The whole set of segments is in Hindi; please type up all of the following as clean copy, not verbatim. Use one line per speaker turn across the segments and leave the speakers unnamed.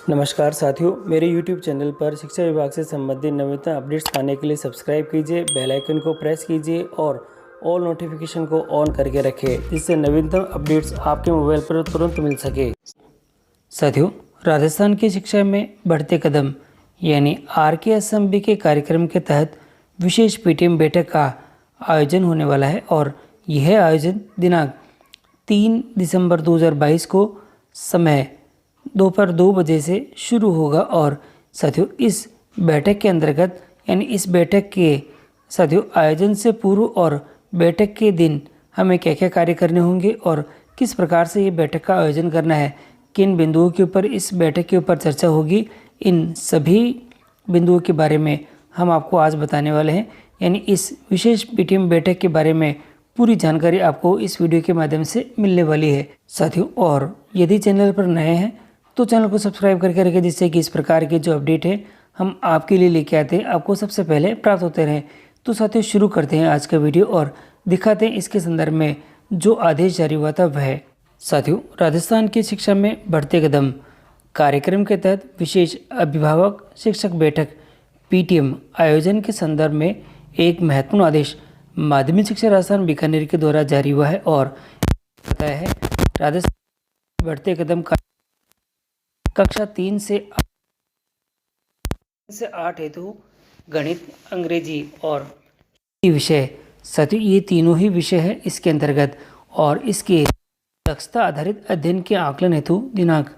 नमस्कार साथियों, मेरे YouTube चैनल पर शिक्षा विभाग से संबंधित नवीनतम अपडेट्स पाने के लिए सब्सक्राइब कीजिए, बेल आइकन को प्रेस कीजिए और ऑल नोटिफिकेशन को ऑन करके रखें, जिससे नवीनतम अपडेट्स आपके मोबाइल पर तुरंत मिल सके। साथियों, राजस्थान की शिक्षा में बढ़ते कदम यानी RKSMB के कार्यक्रम के तहत विशेष PTM बैठक का आयोजन होने वाला है और यह आयोजन दिनांक 3 दिसंबर 2022 को समय दोपहर 2 बजे से शुरू होगा। और साथियों, इस बैठक के अंतर्गत यानी इस बैठक के साथियों आयोजन से पूर्व और बैठक के दिन हमें क्या क्या कार्य करने होंगे और किस प्रकार से ये बैठक का आयोजन करना है, किन बिंदुओं के ऊपर इस बैठक के ऊपर चर्चा होगी, इन सभी बिंदुओं के बारे में हम आपको आज बताने वाले हैं। यानी इस विशेष PTM बैठक के बारे में पूरी जानकारी आपको इस वीडियो के माध्यम से मिलने वाली है साथियों। और यदि चैनल पर नए हैं तो चैनल को सब्सक्राइब करके रखें, जिससे कि इस प्रकार के जो अपडेट है हम आपके लिए लेके आते हैं आपको सबसे पहले प्राप्त होते रहें। तो साथियों, शुरू करते हैं आज का वीडियो और दिखाते हैं इसके संदर्भ में जो आदेश जारी हुआ था वह। साथियों, राजस्थान की शिक्षा में बढ़ते कदम कार्यक्रम के तहत विशेष अभिभावक शिक्षक बैठक PTM आयोजन के संदर्भ में एक महत्वपूर्ण आदेश माध्यमिक शिक्षा राजस्थान बीकानेर के द्वारा जारी हुआ है और बताया है राजस्थान बढ़ते कदम कक्षा 3 से 8 हेतु गणित, अंग्रेजी और विषय साथियों ये तीनों ही विषय है इसके अंतर्गत। और इसके दक्षता आधारित अध्ययन के आकलन हेतु दिनांक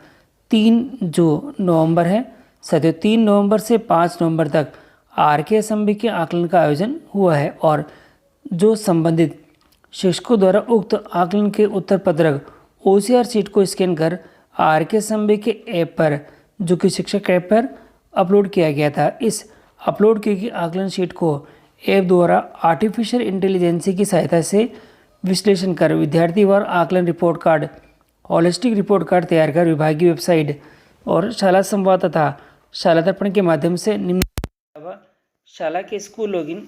3 जो नवंबर है साथियों 3 नवंबर से 5 नवंबर तक RKSMB के आकलन का आयोजन हुआ है। और जो संबंधित शिक्षकों द्वारा उक्त आकलन के उत्तर पत्रक OCR शीट को स्कैन कर RKSMB के ऐप पर जो कि शिक्षक ऐप पर अपलोड किया गया था, इस अपलोड की गई आकलन शीट को ऐप द्वारा आर्टिफिशियल इंटेलिजेंस की सहायता से विश्लेषण कर विद्यार्थीवार आकलन report card, holistic report card तैयार कर विभागीय वेबसाइट और शाला संवाद तथा शाला दर्पण के माध्यम से निम्न शाला के स्कूल लॉगिन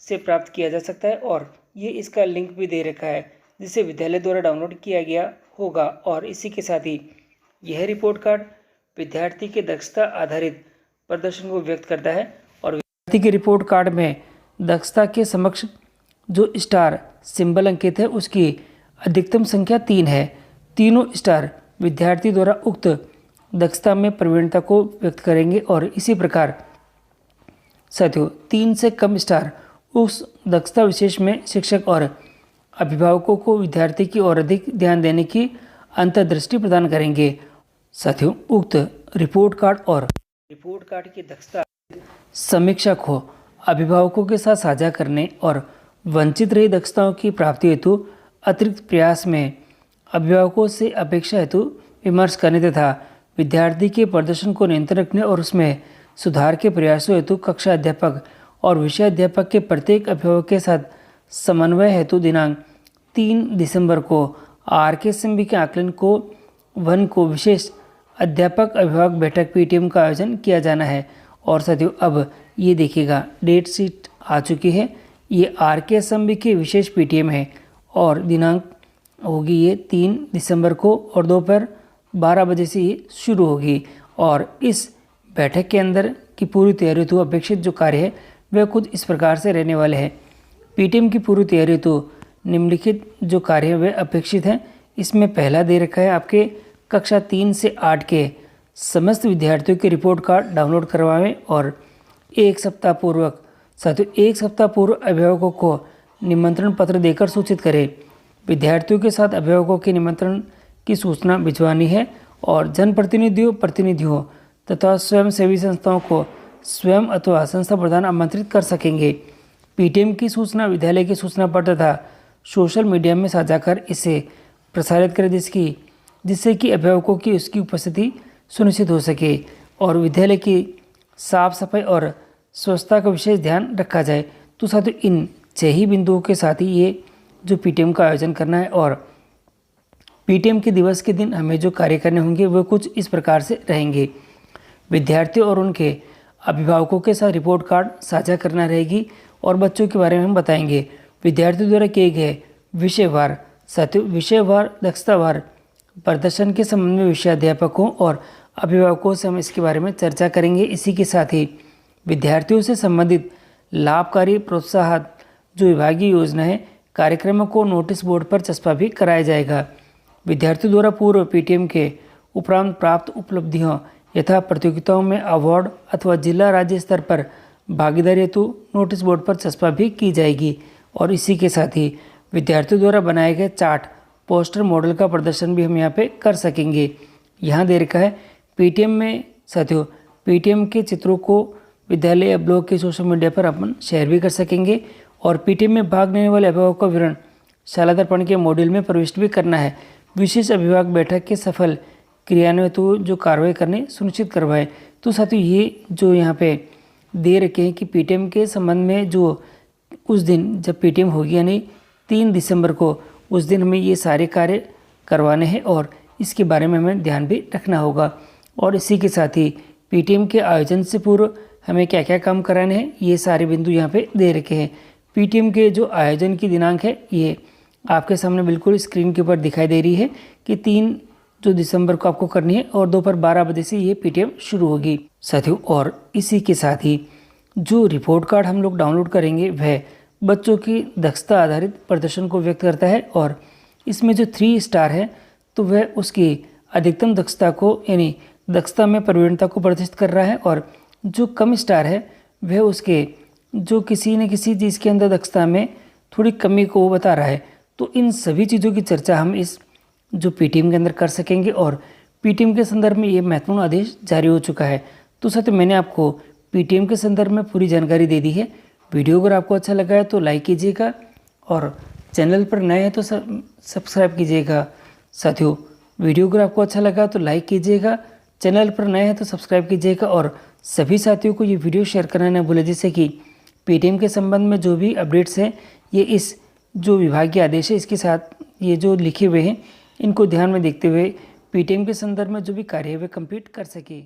से प्राप्त किया जा सकता है। और ये इसका लिंक भी दे रखा है जिसे विद्यालय द्वारा डाउनलोड किया गया होगा। और इसी के साथ ही यह रिपोर्ट कार्ड विद्यार्थी के दक्षता आधारित प्रदर्शन को व्यक्त करता है। और विद्यार्थी के रिपोर्ट कार्ड में दक्षता के समक्ष जो स्टार सिंबल अंकित है उसकी अधिकतम संख्या 3 है। तीनों स्टार विद्यार्थी द्वारा उक्त दक्षता में प्रवीणता को व्यक्त करेंगे। और इसी प्रकार साथियों 3 से कम स्टार उस दक्षता विशेष में शिक्षक और अभिभावकों को विद्यार्थी की ओर अधिक ध्यान देने की अंतर्दृष्टि प्रदान करेंगे। साथियों, उक्त रिपोर्ट कार्ड और रिपोर्ट कार्ड की दक्षता समीक्षा को अभिभावकों के साथ साझा करने और वंचित रही दक्षताओं की प्राप्ति हेतु अतिरिक्त प्रयास में अभिभावकों से अपेक्षा हेतु विमर्श करने तथा विद्यार्थी के प्रदर्शन को नियंत्रण रखने और उसमें सुधार के प्रयासों हेतु कक्षा अध्यापक और विषय अध्यापक के प्रत्येक अभिभावक के साथ समन्वय हेतु दिनांक 3 दिसंबर को RKSMB के आकलन को 1 को विशेष अध्यापक अभिभावक बैठक PTM का आयोजन किया जाना है। और साथियों, अब ये देखिएगा डेट शीट आ चुकी है। ये RKSMB के विशेष PTM है और दिनांक होगी ये 3 दिसंबर को और दोपहर 12 बजे से ये शुरू होगी। और इस बैठक के अंदर की पूरी तैयारी हेतु अपेक्षित जो कार्य है वह खुद इस प्रकार से रहने वाले हैं। PTM की पूरी तैयारी हेतु निम्नलिखित जो कार्य है वे अपेक्षित हैं। इसमें पहला दे रखा है आपके कक्षा 3 से 8 के समस्त विद्यार्थियों के रिपोर्ट कार्ड डाउनलोड करवाएं और 1 सप्ताह पूर्वक साथियों 1 सप्ताह पूर्व अभिभावकों को निमंत्रण पत्र देकर सूचित करें। विद्यार्थियों के साथ अभिभावकों के निमंत्रण की सूचना भिजवानी है। और प्रतिनिधियों तथा स्वयंसेवी संस्थाओं को स्वयं अथवा संस्था प्रधान आमंत्रित कर सकेंगे। PTM की सूचना विद्यालय की सूचना पत्र तथा सोशल मीडिया में साझा कर इसे प्रसारित करें जिससे कि अभिभावकों की उसकी उपस्थिति सुनिश्चित हो सके और विद्यालय की साफ सफाई और स्वच्छता का विशेष ध्यान रखा जाए। तो साथियों, इन 6 ही बिंदुओं के साथ ही ये जो PTM का आयोजन करना है। और PTM के दिवस के दिन हमें जो कार्य करने होंगे वो कुछ इस प्रकार से रहेंगे। विद्यार्थियों और उनके अभिभावकों के साथ रिपोर्ट कार्ड साझा करना रहेगी और बच्चों के बारे में हम बताएंगे। विद्यार्थियों द्वारा किए गए विषयवार दक्षतावार प्रदर्शन के संबंध में विषयाध्यापकों और अभिभावकों से हम इसके बारे में चर्चा करेंगे। इसी के साथ ही विद्यार्थियों से संबंधित लाभकारी प्रोत्साहन जो विभागीय योजना है कार्यक्रमों को नोटिस बोर्ड पर चस्पा भी कराया जाएगा। विद्यार्थियों द्वारा पूर्व पीटीएम के उपरांत प्राप्त उपलब्धियों यथा प्रतियोगिताओं में अवार्ड अथवा जिला राज्य स्तर पर भागीदारी हेतु नोटिस बोर्ड पर चस्पा भी की जाएगी। और इसी के साथ ही विद्यार्थियों द्वारा बनाए गए चार्ट पोस्टर मॉडल का प्रदर्शन भी हम यहाँ पे कर सकेंगे। यहाँ दे रखा है पीटीएम में साथियों, पीटीएम के चित्रों को विद्यालय या ब्लॉक के सोशल मीडिया पर अपन शेयर भी कर सकेंगे। और पीटीएम में भाग लेने वाले अभिभावक का विवरण शाला दर्पण के मॉड्यूल में प्रविष्ट भी करना है। विशेष अभिभावक बैठक के सफल क्रियान्वयन हेतु जो कार्रवाई करने सुनिश्चित करवाएं। तो साथियों ये जो यहाँ पे दे रखे हैं कि पीटीएम के संबंध में जो उस दिन जब पीटीएम होगी यानी 3 दिसंबर को, उस दिन हमें ये सारे कार्य करवाने हैं और इसके बारे में हमें ध्यान भी रखना होगा। और इसी के साथ ही पीटीएम के आयोजन से पूर्व हमें क्या क्या काम कराने हैं ये सारे बिंदु यहाँ पे दे रखे हैं। पीटीएम के जो आयोजन की दिनांक है ये आपके सामने बिल्कुल स्क्रीन के ऊपर दिखाई दे रही है कि 3 जो दिसंबर को आपको करनी है और दोपहर 12 बजे से ये पीटीएम शुरू होगी साथियों। और इसी के साथ ही जो रिपोर्ट कार्ड हम लोग डाउनलोड करेंगे वह बच्चों की दक्षता आधारित प्रदर्शन को व्यक्त करता है। और इसमें जो 3 स्टार है तो वह उसकी अधिकतम दक्षता को यानी दक्षता में प्रवीणता को प्रदर्शित कर रहा है, और जो कम स्टार है वह उसके जो किसी न किसी चीज़ के अंदर दक्षता में थोड़ी कमी को बता रहा है। तो इन सभी चीज़ों की चर्चा हम इस जो पीटीएम के अंदर कर सकेंगे। और पीटीएम के संदर्भ में ये महत्वपूर्ण आदेश जारी हो चुका है। तो साथियों मैंने आपको पीटीएम के संदर्भ में पूरी जानकारी दे दी है। वीडियो अगर आपको अच्छा लगा है तो लाइक कीजिएगा और चैनल पर नए हैं तो सब्सक्राइब कीजिएगा। साथियों वीडियो अगर आपको अच्छा लगा तो लाइक कीजिएगा, चैनल पर नए हैं तो सब्सक्राइब कीजिएगा और सभी साथियों को ये वीडियो शेयर करना न भूलें, जिससे कि पीटीएम के संबंध में जो भी अपडेट्स हैं ये इस जो विभागीय आदेश है इसके साथ ये जो लिखे हुए हैं इनको ध्यान में देखते हुए पीटीएम के संदर्भ में जो भी कार्य है वे कंप्लीट कर सके।